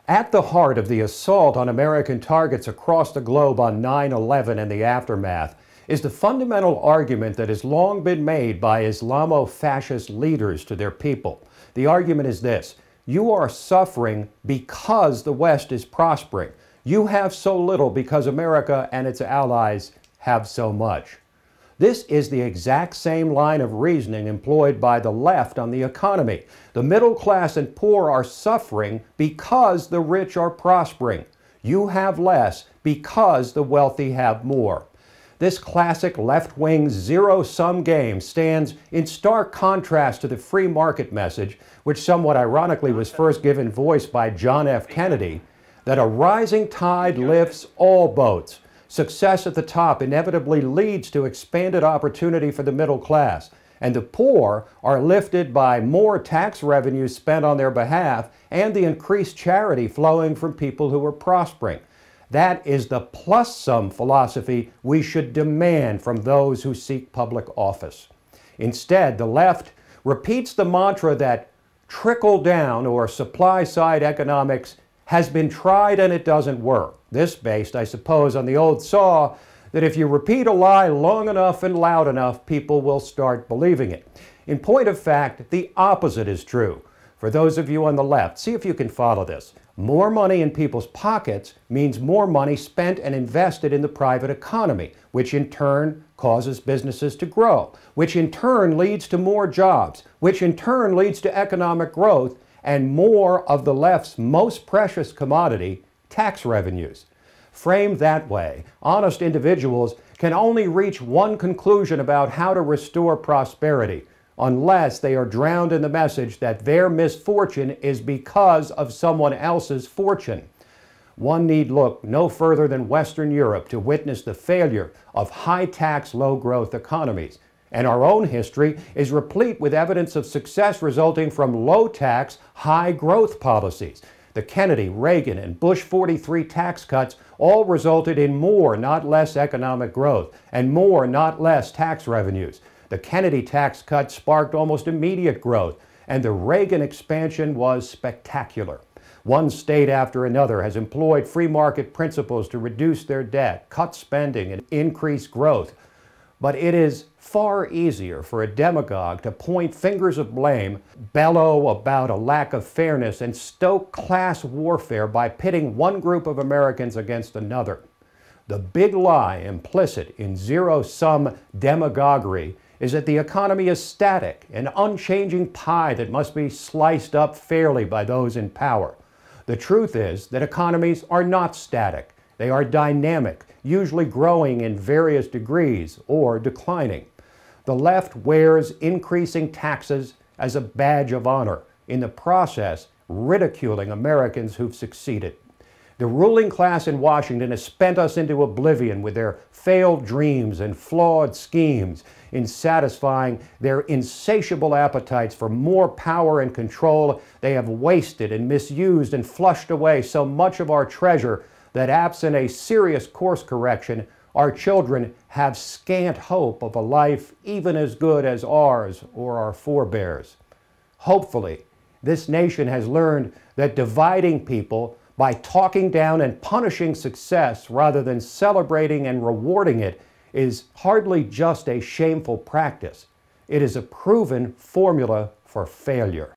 At the heart of the assault on American targets across the globe on 9/11 and the aftermath is the fundamental argument that has long been made by Islamo-fascist leaders to their people. The argument is this: you are suffering because the West is prospering. You have so little because America and its allies have so much. This is the exact same line of reasoning employed by the left on the economy. The middle class and poor are suffering because the rich are prospering. You have less because the wealthy have more. This classic left-wing zero-sum game stands in stark contrast to the free market message, which somewhat ironically was first given voice by John F. Kennedy, that a rising tide lifts all boats. Success at the top inevitably leads to expanded opportunity for the middle class, and the poor are lifted by more tax revenues spent on their behalf and the increased charity flowing from people who are prospering. That is the plus-sum philosophy we should demand from those who seek public office. Instead, the left repeats the mantra that trickle-down or supply-side economics has been tried and it doesn't work. This based, I suppose, on the old saw that if you repeat a lie long enough and loud enough, people will start believing it. In point of fact, the opposite is true. For those of you on the left, see if you can follow this. More money in people's pockets means more money spent and invested in the private economy, which in turn causes businesses to grow, which in turn leads to more jobs, which in turn leads to economic growth, and more of the left's most precious commodity, tax revenues. Framed that way, honest individuals can only reach one conclusion about how to restore prosperity, unless they are drowned in the message that their misfortune is because of someone else's fortune. One need look no further than Western Europe to witness the failure of high-tax, low-growth economies. And our own history is replete with evidence of success resulting from low-tax, high-growth policies. The Kennedy, Reagan, and Bush 43 tax cuts all resulted in more, not less, economic growth and more, not less, tax revenues. The Kennedy tax cut sparked almost immediate growth, and the Reagan expansion was spectacular. One state after another has employed free market principles to reduce their debt, cut spending, and increase growth. But it is far easier for a demagogue to point fingers of blame, bellow about a lack of fairness, and stoke class warfare by pitting one group of Americans against another. The big lie implicit in zero-sum demagoguery is that the economy is static, an unchanging pie that must be sliced up fairly by those in power. The truth is that economies are not static. They are dynamic, usually growing in various degrees or declining. The left wears increasing taxes as a badge of honor, in the process ridiculing Americans who've succeeded. The ruling class in Washington has spent us into oblivion with their failed dreams and flawed schemes in satisfying their insatiable appetites for more power and control. They have wasted and misused and flushed away so much of our treasure that absent a serious course correction, our children have scant hope of a life even as good as ours or our forebears. Hopefully, this nation has learned that dividing people by talking down and punishing success rather than celebrating and rewarding it is hardly just a shameful practice. It is a proven formula for failure.